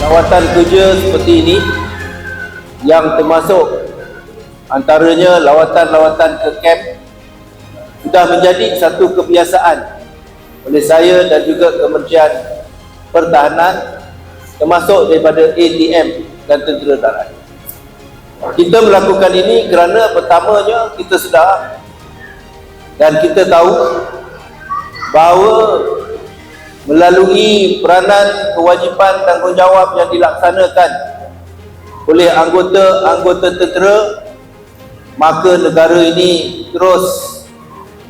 lawatan kerja seperti ini yang termasuk antaranya lawatan-lawatan ke kamp sudah menjadi satu kebiasaan oleh saya dan juga Kementerian Pertahanan, termasuk daripada ATM dan Tentera Darat. Kita melakukan ini kerana pertamanya kita sedar dan kita tahu bahawa melalui peranan, kewajipan, tanggungjawab yang dilaksanakan oleh anggota-anggota tentera, maka negara ini terus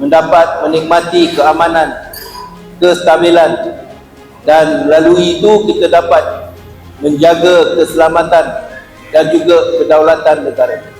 mendapat menikmati keamanan, kestabilan, dan melalui itu kita dapat menjaga keselamatan dan juga kedaulatan negara.